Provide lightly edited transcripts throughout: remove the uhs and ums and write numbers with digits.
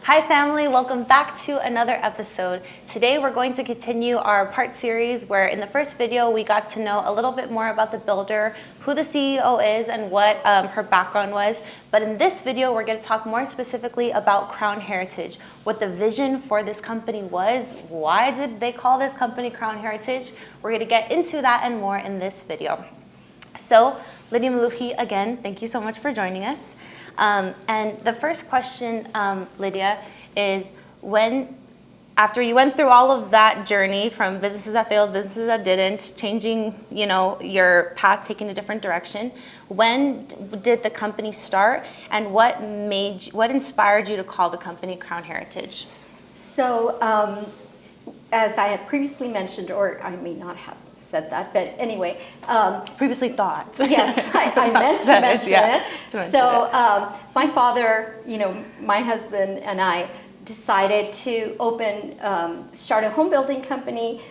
Hi family, welcome back to another episode. Today we're going to continue our part series where in the first video we got to know a little bit more about the builder, who the CEO is and what her background was. But in this video we're going to talk more specifically about Crown Heritage, what the vision for this company was, why did they call this company Crown Heritage. We're going to get into that and more in this video. So Lydia Mlouhi, again, thank you so much for joining us. And the first question, Lydia, is after you went through all of that journey from businesses that failed, businesses that didn't, changing, your path, taking a different direction, when did the company start and what inspired you to call the company Crown Heritage? So, as I had previously mentioned, or I may not have said that, but anyway. Previously thought. Yes, I meant to mention it. So my father, my husband and I decided to start a home building company.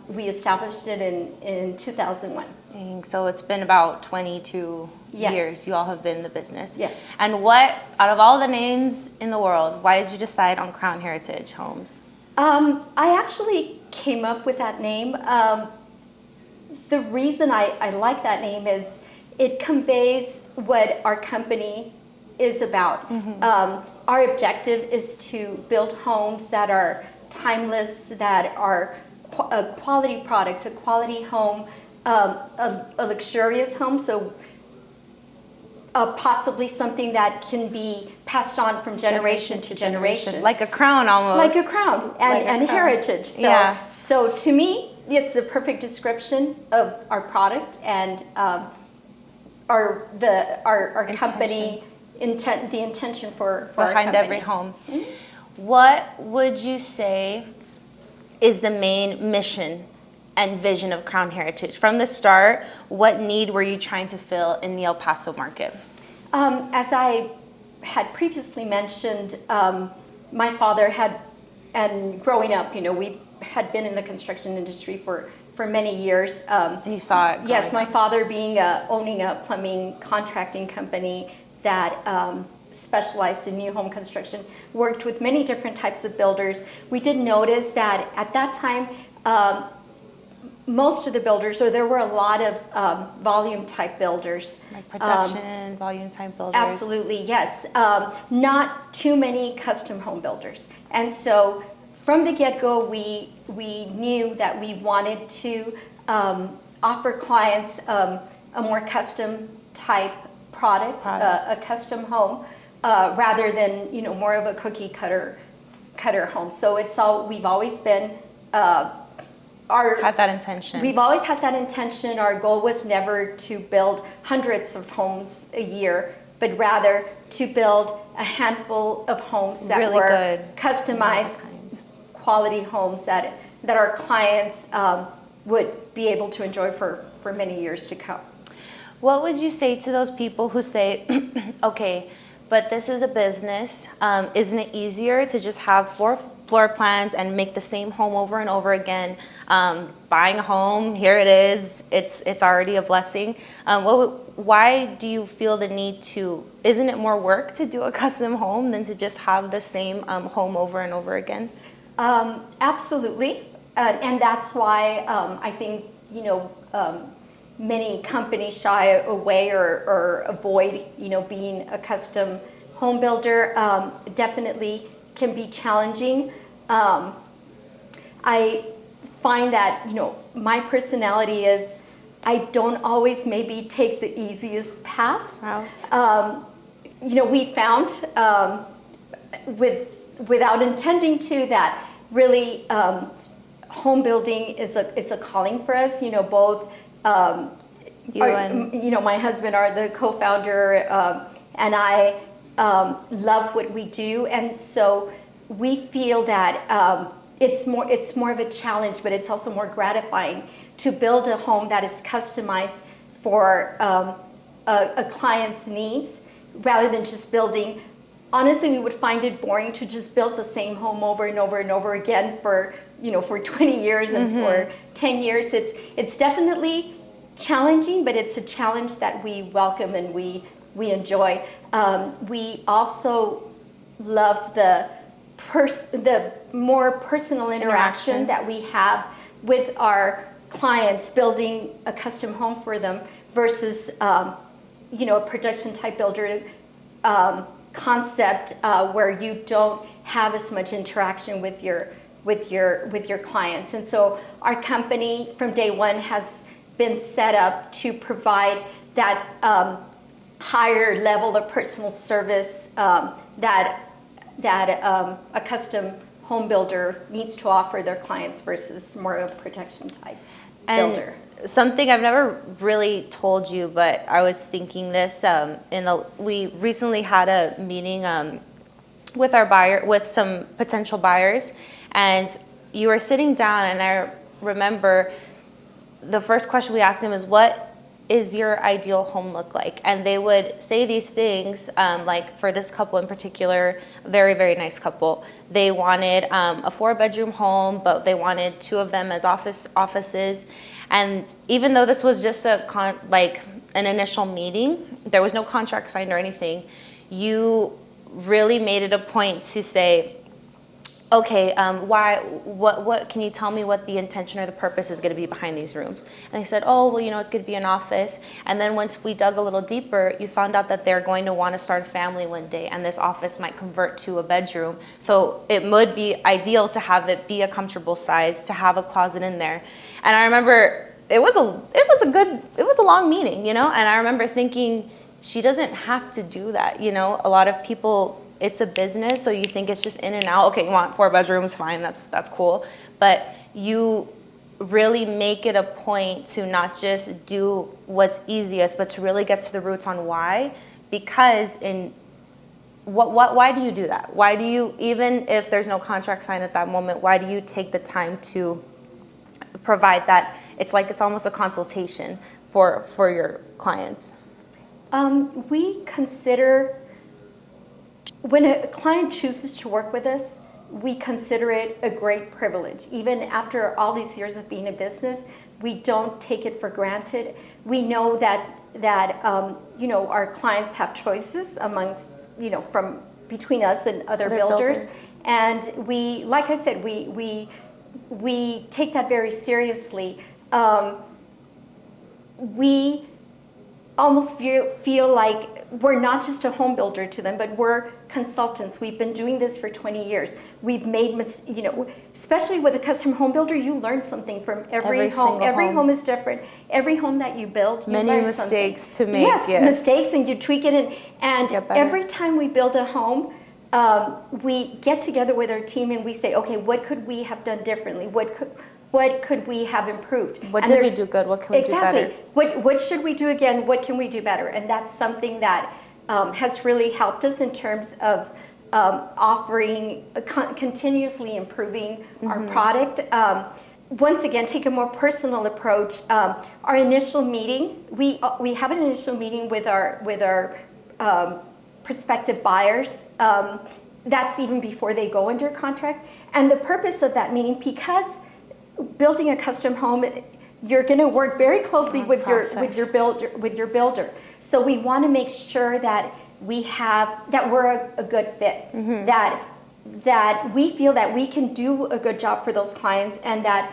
We established it in 2001. So it's been about 22 Yes. years you all have been in the business. Yes. And out of all the names in the world, why did you decide on Crown Heritage Homes? I actually came up with that name. The reason I like that name is it conveys what our company is about. Mm-hmm. Our objective is to build homes that are timeless, that are a quality product, a quality home, a luxurious home, so possibly something that can be passed on from generation to generation. Like a crown almost. Like a crown and heritage. So to me, it's a perfect description of our product and our company the intention for our company. Behind every home. Mm-hmm. What would you say is the main mission and vision of Crown Heritage? From the start, what need were you trying to fill in the El Paso market? As I had previously mentioned, my father and growing up, we had been in the construction industry for many years. And you saw it. Yes, my father owning a plumbing contracting company that specialized in new home construction, worked with many different types of builders. We did notice that at that time, most of the builders, or there were a lot of volume type builders. Like production, volume type builders. Absolutely, yes. Not too many custom home builders. And so from the get-go, we knew that we wanted to offer clients a more custom type product. A custom home, rather than more of a cookie cutter home. So we've always been had that intention. We've always had that intention. Our goal was never to build hundreds of homes a year, but rather to build a handful of homes that really were good, customized, quality homes that our clients would be able to enjoy for many years to come. What would you say to those people who say, okay, but this is a business, isn't it easier to just have 4 floor plans and make the same home over and over again? Buying a home, here it is, it's already a blessing. Why do you feel the need isn't it more work to do a custom home than to just have the same home over and over again? Absolutely, and that's why I think, many companies shy away or avoid, being a custom home builder. Definitely can be challenging. I find that, my personality is I don't always maybe take the easiest path. Wow. We found without intending to that really home building is a calling for us. Both. My husband are the co-founder, and I love what we do, and so we feel that it's more of a challenge, but it's also more gratifying to build a home that is customized for a client's needs, rather than just building honestly, we would find it boring to just build the same home over and over and over again for, for 20 years and or 10 years. It's definitely challenging, but it's a challenge that we welcome and we enjoy. We also love the more personal interaction that we have with our clients, building a custom home for them versus a production type builder concept where you don't have as much interaction with your clients. And so our company from day one has been set up to provide that higher level of personal service that a custom home builder needs to offer their clients versus more of a production type builder. Something I've never really told you, but I was thinking this we recently had a meeting with some potential buyers, and you were sitting down, and I remember the first question we asked them is, what is your ideal home look like? And they would say these things, like for this couple in particular, very, very nice couple. They wanted a 4-bedroom home, but they wanted 2 of them as offices. And even though this was just an initial meeting, there was no contract signed or anything, you really made it a point to say, okay, what can you tell me what the intention or the purpose is going to be behind these rooms? And they said, oh, well, it's going to be an office. And then once we dug a little deeper, you found out that they're going to want to start a family one day, and this office might convert to a bedroom. So it would be ideal to have it be a comfortable size, to have a closet in there. And I remember it was a long meeting, and I remember thinking, she doesn't have to do that. A lot of people, it's a business, so you think it's just in and out. Okay, you want 4 bedrooms, fine, that's cool. But you really make it a point to not just do what's easiest, but to really get to the roots on why. Because why do you do that? Why do you, even if there's no contract signed at that moment, why do you take the time to provide that? It's like it's almost a consultation for your clients. We consider, when a client chooses to work with us, we consider it a great privilege. Even after all these years of being a business, we don't take it for granted. We know that our clients have choices amongst, from between us and other builders. And we, like I said, we take that very seriously. We almost feel like we're not just a home builder to them, but we're consultants. We've been doing this for 20 years. We've made, especially with a custom home builder, you learn something from every home. Every home is different. Every home that you build, you learn mistakes something. To make. Yes, mistakes, and you tweak it. And every time we build a home, we get together with our team and we say, okay, what could we have done differently? What could we have improved? What did we do good? What can we do better? Exactly. What should we do again? What can we do better? And that's something that has really helped us in terms of offering, continuously improving our product. Once again, take a more personal approach. Our initial meeting, we have an initial meeting with our prospective buyers. That's even before they go under contract. And the purpose of that meeting, because building a custom home, you're going to work very closely with your builder. So we want to make sure that we're a good fit, that we feel that we can do a good job for those clients, and that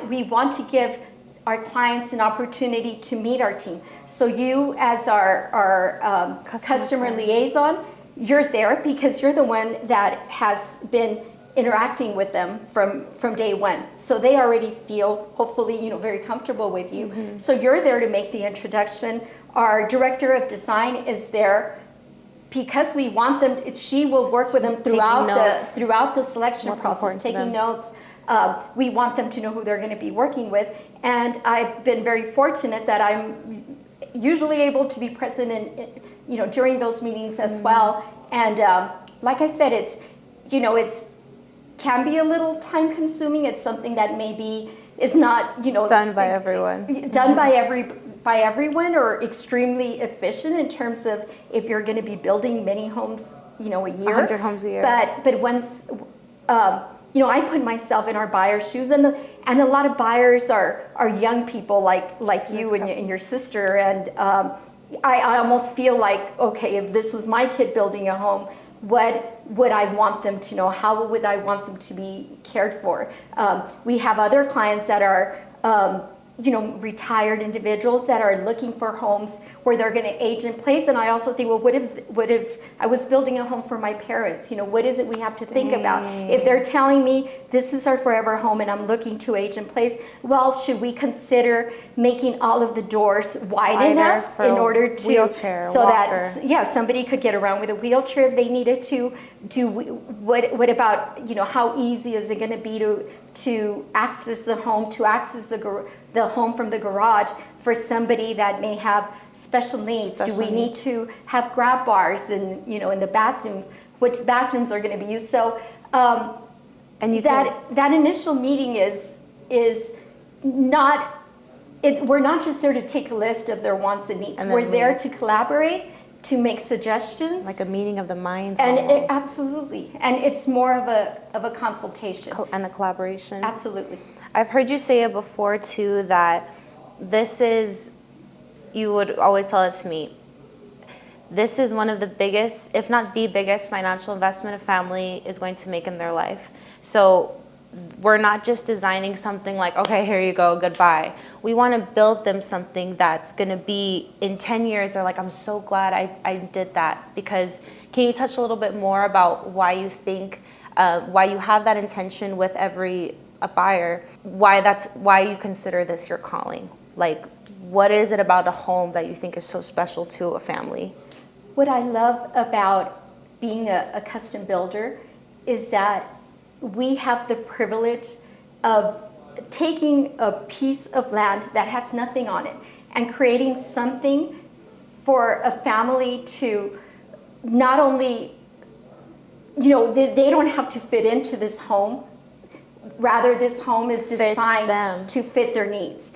we want to give our clients an opportunity to meet our team. So you, as our customer liaison, you're there because you're the one that has been interacting with them from day one. So they already feel, hopefully, very comfortable with you. So you're there to make the introduction. Our director of design is there because we want them, she will work with them throughout the selection process, taking notes. We want them to know who they're going to be working with. And I've been very fortunate that I'm usually able to be present in, during those meetings as well. And like I said, it's can be a little time consuming. It's something that maybe is not, done by everyone. Done by everyone, or extremely efficient in terms of if you're going to be building many homes, a year. 100 homes a year. But once, I put myself in our buyer's shoes, and a lot of buyers are young people like you and your sister, and I almost feel like, okay, if this was my kid building a home, what would I want them to know? How would I want them to be cared for? We have other clients that are retired individuals that are looking for homes where they're going to age in place. And I also think, well, what if I was building a home for my parents? What is it we have to think about? If they're telling me this is our forever home and I'm looking to age in place, well, should we consider making all of the doors wide enough in order to wheelchair, so walker. that somebody could get around with a wheelchair if they needed to? What about how easy is it going to be to access the home, to access the home from the garage for somebody that may have special needs? Do we need to have grab bars in the bathrooms? Which bathrooms are going to be used? So and that initial meeting is not. We're not just there to take a list of their wants and needs. We're there to collaborate, to make suggestions, like a meeting of the minds. And absolutely, and it's more of a consultation and a collaboration. Absolutely. I've heard you say it before too, that you would always tell it to me, this is one of the biggest, if not the biggest, financial investment a family is going to make in their life. So we're not just designing something like, okay, here you go, goodbye. We want to build them something that's going to be in 10 years. They're like, I'm so glad I did that. Because can you touch a little bit more about why you think, why you have that intention with a buyer, why you consider this your calling? Like, what is it about a home that you think is so special to a family? What I love about being a custom builder is that we have the privilege of taking a piece of land that has nothing on it and creating something for a family to not only, they don't have to fit into this home. Rather, this home is designed to fit their needs.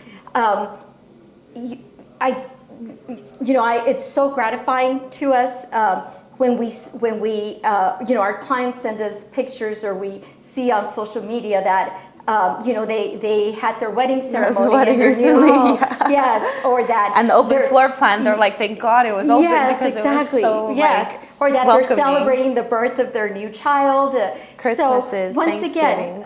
It's so gratifying to us when we our clients send us pictures, or we see on social media that they had their wedding ceremony in their new home. Yeah. Yes, or that and the open floor plan. They're like, thank God it was open, because exactly. It was so or that welcoming. They're celebrating the birth of their new child. Christmases, so once again,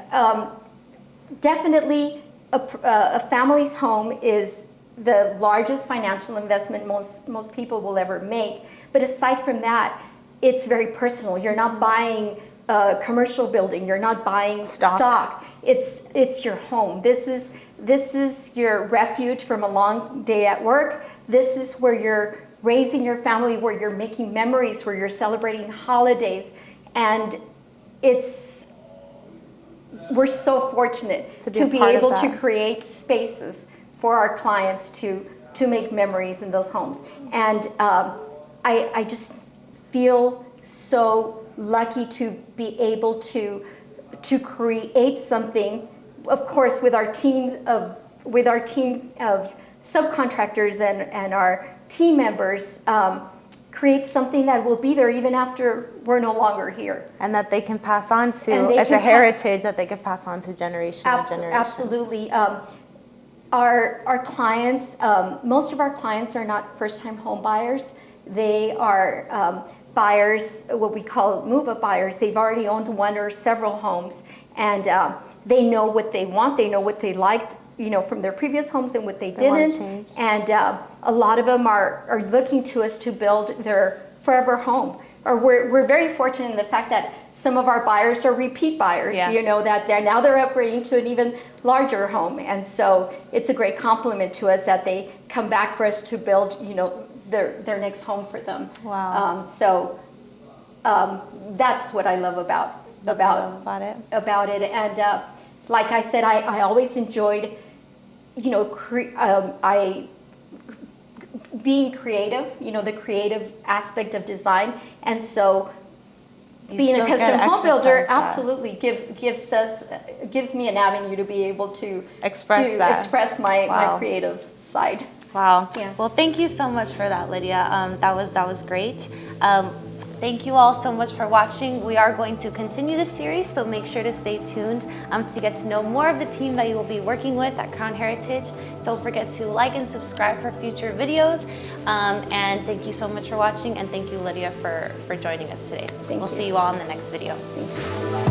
definitely a family's home is the largest financial investment most people will ever make. But aside from that, it's very personal. You're not buying a commercial building. You're not buying stock. It's your home. This is your refuge from a long day at work. This is where you're raising your family, where you're making memories, where you're celebrating holidays. And we're so fortunate to be able to create spaces for our clients to make memories in those homes. And I just feel so lucky to be able to create something, of course, with our team of subcontractors and our team members, create something that will be there even after we're no longer here. And that they can pass on to, as a heritage that they can pass on to generation to generation. Absolutely. Our clients, most of our clients are not first-time home buyers. They are buyers, what we call move-up buyers. They've already owned one or several homes, and they know what they want. They know what they liked, from their previous homes and what they didn't. And a lot of them are looking to us to build their forever home. Or we're very fortunate in the fact that some of our buyers are repeat buyers, that they're upgrading to an even larger home. And so it's a great compliment to us that they come back for us to build, their next home for them. Wow. That's what I love about it. And like I said, I always enjoyed, being creative, the creative aspect of design. And so being a custom home builder absolutely gives me an avenue to be able to express my creative side. Wow. Yeah. Well, thank you so much for that, Lydia. That was great. Thank you all so much for watching. We are going to continue this series, so make sure to stay tuned to get to know more of the team that you will be working with at Crown Heritage. Don't forget to like and subscribe for future videos. And thank you so much for watching, and thank you, Lydia, for joining us today. We'll see you all in the next video. Thank you.